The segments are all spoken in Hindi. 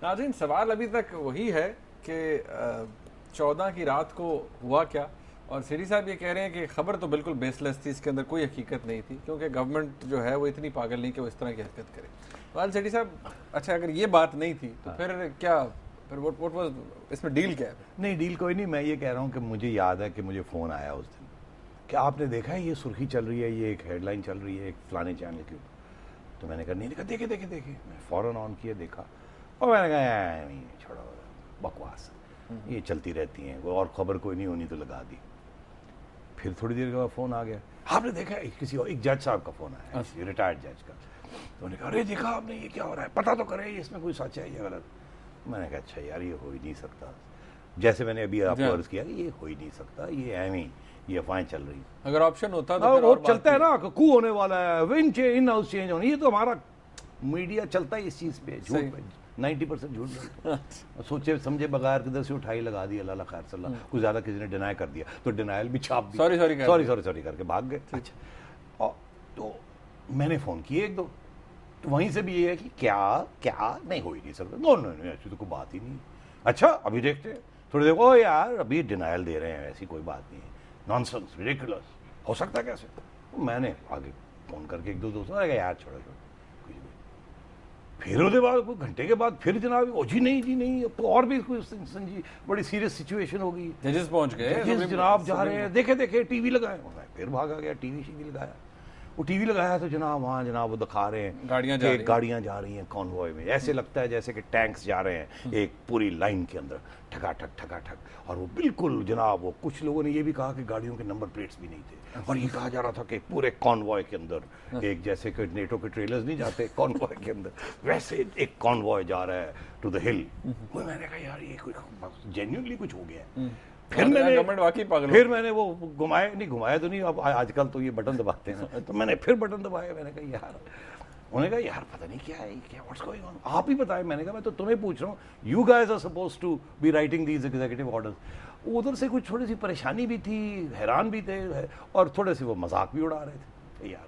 नाज़रीन, सवाल अभी तक वही है कि 14 की रात को हुआ क्या। और सीडी साहब ये कह रहे हैं कि खबर तो बिल्कुल बेसलेस थी, इसके अंदर कोई हकीकत नहीं थी, क्योंकि गवर्नमेंट जो है वो इतनी पागल नहीं कि वो इस तरह की हरकत करे। वाल सीडी साहब, अच्छा अगर ये बात नहीं थी तो फिर क्या, फिर व्हाट वाज इसमें डील क्या है? नहीं, डील कोई नहीं। मैं ये कह रहा हूँ कि मुझे याद है कि मुझे फ़ोन आया उस दिन कि आपने देखा है ये सुर्खी चल रही है, ये एक हेडलाइन चल रही है एक फलाने चैनल के ऊपर। तो मैंने कहा नहीं, देखा देखे देखे देखे, मैं फ़ौरन ऑन किया, देखा और मैंने कहा नहीं छोड़ो, बकवास, ये चलती रहती हैं, वो और ख़बर कोई नहीं होनी तो लगा दी। फिर थोड़ी देर के बाद फ़ोन आ गया, आपने देखा है, किसी और एक जज साहब का फ़ोन आया, रिटायर्ड जज का। तो उन्होंने कहा अरे देखा आपने, ये क्या हो रहा है, पता तो करे इसमें कोई सच है या गलत। मैंने कहा अच्छा यार, ये हो ही नहीं सकता। जैसे मैंने अभी आपको अर्ज किया कि ये हो ही नहीं सकता, ये एवं ये अफवाहें चल रही। अगर ऑप्शन होता तो वो चलता है ना, कू होने वाला है, इन हाउस चेंज होने, ये तो हमारा मीडिया चलता है इस चीज़ पे, झूठ पे 90% झूठ बोलते। सोचे समझे बगैर किधर से उठाई लगा दी, अल्लाह खैर सल्ला, कुछ ज़्यादा किसी ने डिनाई कर दिया तो डिनाइल भी छाप दी, सॉरी करके भाग गए। अच्छा, और तो मैंने फ़ोन किए एक दो, तो वहीं से भी ये है कि क्या नहीं हो ही नहीं सकता, नो ऐसी तो कोई बात ही नहीं। अच्छा अभी देखते हैं थोड़ी देर, ओ यार अभी डिनाइल दे रहे हैं, ऐसी कोई बात नहीं है, नॉनसेंस, रिडिकुलस, हो सकता है कैसे। तो मैंने आगे फ़ोन करके एक दो दोस्तों ने कहा यार छोड़ो कुछ भी। फिर उसके बाद घंटे के बाद फिर जनाब, ओ जी नहीं, तो और भी कोई संजी बड़ी सीरियस सिचुएशन हो गई, जजेस पहुंच गए, जनाब जा रहे हैं, देखे टीवी लगाए, फिर भागा गया, टीवी लगाया। वो टीवी लगाया तो जनाब वहाँ जनाब वो दिखा रहे हैं गाड़ियाँ जा रही हैं कॉन्वॉय में, ऐसे लगता है जैसे कि टैंक्स जा रहे हैं एक पूरी लाइन के अंदर, ठकाठक। और वो बिल्कुल जनाब, वो कुछ लोगों ने ये भी कहा कि गाड़ियों के नंबर प्लेट्स भी नहीं थे, और ये कहा जा रहा था कि पूरे कॉन्वॉय के अंदर एक जैसे कि नेटो के ट्रेलर्स नहीं जाते कॉन्वॉय के अंदर, वैसे एक कॉन्वॉय जा रहा है टू द हिल। मैंने कहा यार ये कोई जेन्युइनली कुछ हो गया है। फिर मैंने वो घुमाया तो नहीं, अब आजकल तो ये बटन दबाते हैं, तो मैंने फिर बटन दबाया। मैंने कहा यार, उन्होंने कहा यार पता नहीं क्या है, क्या व्हाट्स गोइंग ऑन, आप ही बताएं। मैंने कहा मैं तो तुम्हें पूछ रहा हूँ, you guys are supposed to be writing these executive orders. उधर से कुछ थोड़ी सी परेशानी भी थी, हैरान भी थे, और थोड़े से वो मजाक भी उड़ा रहे थे यार।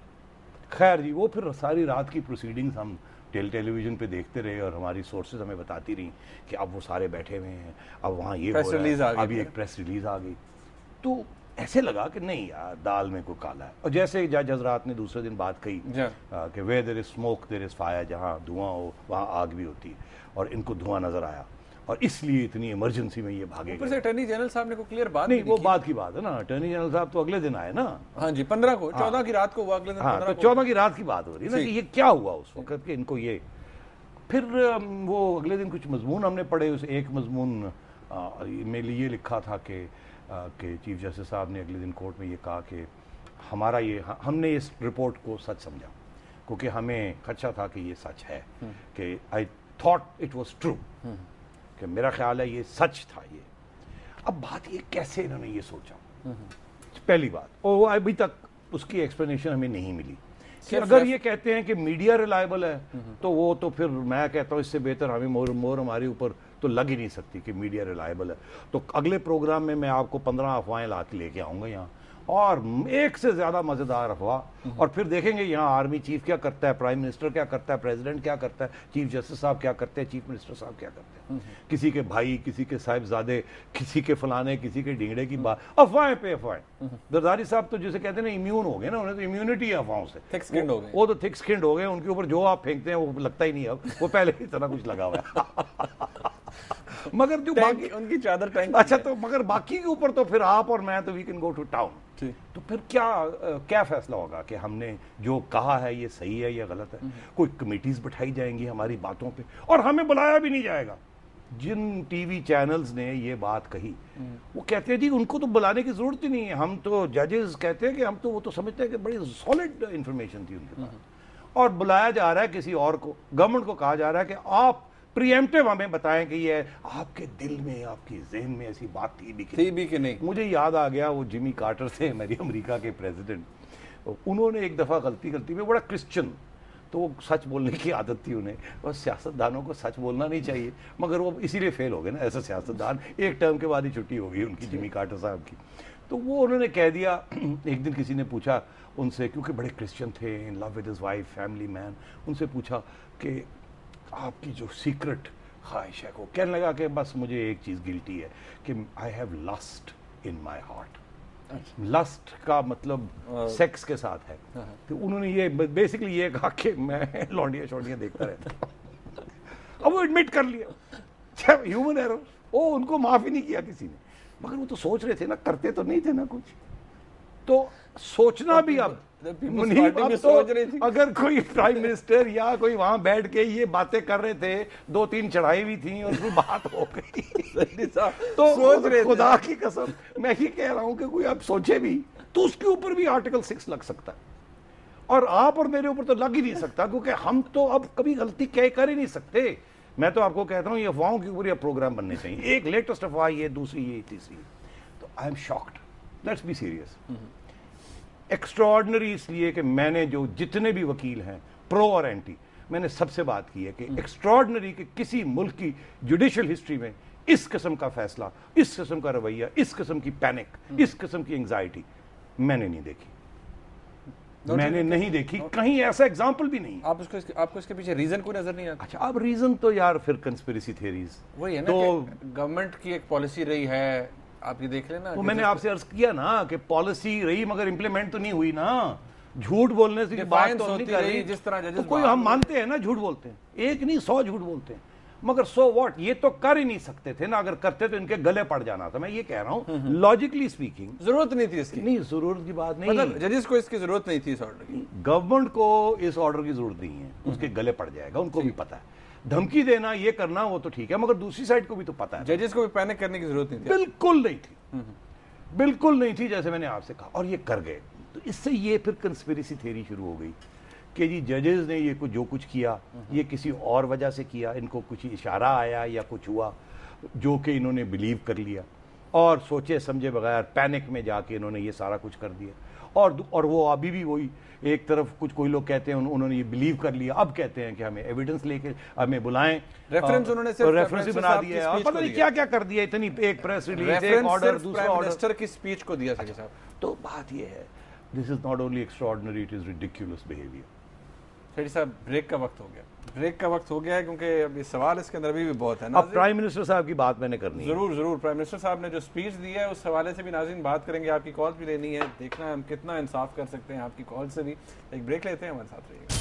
खैर जी, वो फिर सारी रात की प्रोसीडिंग्स हम टेलीविजन पे देखते रहे, और हमारी सोर्सेज हमें बताती रही कि अब वो सारे बैठे हुए हैं, अब वहाँ ये प्रेस रिलीज आ गई, अभी एक प्रेस रिलीज आ गई। तो ऐसे लगा कि नहीं यार, दाल में कोई काला है। और जैसे जज हजरात ने दूसरे दिन बात कही कि where there is smoke there is fire, जहाँ धुआं हो वहाँ आग भी होती है, और इनको धुआं नजर आया, और इसलिए इतनी इमरजेंसी में ये भागे। ऊपर से अटॉर्नी जनरल साहब ने को क्लियर बात नहीं, वो बात की बात है ना, अटॉर्नी जनरल साहब तो अगले दिन आए ना। हाँ जी, 15 को, 14 की रात को हुआ, अगले दिन 15 को, 14 की रात की बात हो रही है ना, कि ये क्या हुआ उस वक्त कि इनको ये। फिर वो अगले दिन कुछ मजमून हमने पढ़े, उस एक मजमून में ये लिखा था कि चीफ जस्टिस साहब ने अगले दिन कोर्ट में ये कहा कि हमारा ये, हमने इस रिपोर्ट को सच समझा, क्योंकि हमें खदशा था कि ये सच है, कि I thought it was true, कि मेरा ख्याल है ये सच था ये। अब बात ये कैसे इन्होंने ये सोचा, पहली बात, और अभी तक उसकी एक्सप्लेनेशन हमें नहीं मिली। कि अगर ये कहते हैं कि मीडिया रिलायबल है, तो वो तो फिर मैं कहता हूँ इससे बेहतर हमें मोर हमारे ऊपर तो लग ही नहीं सकती कि मीडिया रिलायबल है। तो अगले प्रोग्राम में मैं आपको 15 अफवाहें ला के लेके आऊँगा यहाँ, और एक से ज़्यादा मज़ेदार अफवाह, और फिर देखेंगे यहाँ आर्मी चीफ क्या करता है, प्राइम मिनिस्टर क्या करता है, प्रेसिडेंट क्या करता है, चीफ जस्टिस साहब क्या करते हैं, चीफ मिनिस्टर साहब क्या करते हैं, किसी के भाई, किसी के साहिबजादे, किसी के फलाने, किसी के डिंगड़े की बात, अफवाहें पे अफवाहें। जरदारी साहब तो जिसे कहते हैं ना इम्यून हो गए ना, उन्हें तो इम्यूनिटी है अफवाहों से, वो तो थिक स्किन्ड हो गए, उनके ऊपर जो आप फेंकते हैं वो लगता ही नहीं है, वो पहले की तरह कुछ लगा हुआ है। मगर जो बाकी उनकी चादर टैंक, अच्छा, तो मगर बाकी के ऊपर तो फिर आप और मैं तो we can go to town. तो फिर क्या फैसला होगा कि हमने जो कहा है ये सही है या गलत है। कोई कमेटीज बिठाई जाएंगी हमारी बातों पे, और हमें बुलाया भी नहीं जाएगा। जिन टीवी चैनल्स ने ये बात कही, वो कहते हैं जी उनको तो बुलाने की जरूरत ही नहीं है, हम तो जजेस कहते हैं कि हम तो वो तो समझते हैं कि बड़ी सॉलिड इंफॉर्मेशन थी उनके पास, और बुलाया जा रहा है किसी और को, गवर्नमेंट को कहा जा रहा है कि आप प्रीएम्प्टिव हमें बताएं कि ये आपके दिल में, आपके जहन में ऐसी बात थी भी कि नहीं। मुझे याद आ गया, वो जिमी कार्टर थे मेरी अमेरिका के प्रेसिडेंट, उन्होंने एक दफ़ा गलती में, बड़ा क्रिश्चियन, तो वो सच बोलने की आदत थी उन्हें, और सियासतदानों को सच बोलना नहीं चाहिए, मगर वो इसीलिए फेल हो गए ना ऐसा सियासतदान, एक टर्म के बाद ही छुट्टी हो गई उनकी, जिमी कार्टर साहब की। तो वो उन्होंने कह दिया, एक दिन किसी ने पूछा उनसे, क्योंकि बड़े क्रिश्चियन थे, in love with his wife, family man, उनसे पूछा कि आपकी जो सीक्रेट ख्वाहिश को, कहने लगा कि बस मुझे एक चीज़ गिल्टी है कि I have lust in my heart. Lust का मतलब सेक्स के साथ है। तो उन्होंने ये बेसिकली ये कहा कि मैं लौंडियाँ शौंडियाँ देखता रहता हूँ। अब वो एडमिट कर लिया, ह्यूमन एरर। ओ, उनको माफ ही नहीं किया किसी ने, मगर वो तो सोच रहे थे ना, करते तो नहीं थे ना कुछ। तो सोचना भी अब मुनीब, अब तो अगर कोई प्राइम मिनिस्टर या कोई वहां बैठ के ये बातें कर रहे थे, 2-3 चढ़ाई भी थी और फिर बात हो गई तो सोच रहे, खुदा की कसम मैं ये कह रहा हूं कि कोई अब सोचे भी तो उसके ऊपर भी आर्टिकल 6 लग सकता है, और आप और मेरे ऊपर तो लग ही नहीं सकता, क्योंकि हम तो अब कभी गलती कर ही नहीं सकते। मैं तो आपको कहता हूं ये अफवाहों के ऊपर प्रोग्राम बनने चाहिए, एक लेटेस्ट अफवाह ये, दूसरी ये, तीसरी। तो I am shocked, let's be serious. Extraordinary इसलिए कि मैंने जो जितने भी वकील हैं प्रो और एंटी, मैंने सबसे बात की है कि एक्स्ट्राऑर्डिनरी कि किसी मुल्क की जुडिशियल हिस्ट्री में इस किस्म का फैसला, इस किस्म का रवैया, इस किस्म की पैनिक, इस किस्म की एंग्जाइटी मैंने नहीं देखी। मैंने नहीं देखी, कहीं ऐसा एग्जाम्पल भी नहीं। आपको इसके पीछे रीजन कोई नजर नहीं आता? अच्छा, अब रीजन तो यार फिर कंस्पिरेसी थ्योरीज वही है ना, तो गवर्नमेंट की एक पॉलिसी रही है, आप ये देख लेना। तो मैंने आपसे अर्ज किया ना कि पॉलिसी रही मगर इंप्लीमेंट तो नहीं हुई ना। झूठ बोलने से बात तो नहीं कर रही, जिस तरह जजेस, तो कोई हम मानते हैं ना झूठ बोलते हैं, एक नहीं 100 झूठ बोलते हैं, मगर सो व्हाट, ये तो कर ही नहीं सकते थे ना, अगर करते तो इनके गले पड़ जाना था। मैं ये कह रहा हूं लॉजिकली स्पीकिंग जरूरत नहीं थी इसकी। नहीं, जरूरत की बात नहीं, मतलब जजेस को इसकी जरूरत नहीं थी इस ऑर्डर की। गवर्नमेंट को इस ऑर्डर की जरूरत नहीं है, उसके गले पड़ जाएगा, उनको भी पता है। धमकी देना, ये करना, वो तो ठीक है, मगर दूसरी साइड को भी तो पता है। जजेस को भी पैनिक करने की जरूरत नहीं थी, बिल्कुल नहीं थी, बिल्कुल नहीं थी, जैसे मैंने आपसे कहा, और ये कर गए। तो इससे ये फिर कंस्पिरेसी थ्योरी शुरू हो गई कि जी जजेस ने ये जो कुछ किया ये किसी और वजह से किया, इनको कुछ इशारा आया या कुछ हुआ जो कि इन्होंने बिलीव कर लिया, और सोचे समझे बगैर पैनिक में जाके इन्होंने ये सारा कुछ कर दिया। और वो अभी भी वही, एक तरफ कुछ कोई लोग कहते हैं उन्होंने ये बिलीव कर लिया, अब कहते हैं कि हमें एविडेंस लेके हमें बुलाएं, रेफरेंस उन्होंने रेफरेंस बना दिया है, और पता नहीं क्या क्या कर दिया, इतनी एक प्रेस रिलीज, एक ऑर्डर, दूसरा ऑर्डर, मिनिस्टर की स्पीच को दिया था साहब। तो बात ये है, this is not only extraordinary, it is ridiculous behaviour. Shetty साहब, ब्रेक का वक्त हो गया, ब्रेक का वक्त हो गया है, क्योंकि अब ये सवाल इसके अंदर अभी भी बहुत है ना। अब प्राइम मिनिस्टर साहब की बात मैंने करनी है। जरूर जरूर, प्राइम मिनिस्टर साहब ने जो स्पीच दी है उस हवाले से भी नाज़रीन बात करेंगे, आपकी कॉल भी लेनी है, देखना है हम कितना इंसाफ कर सकते हैं आपकी कॉल से भी। एक ब्रेक लेते हैं, हमारे साथ रहिएगा।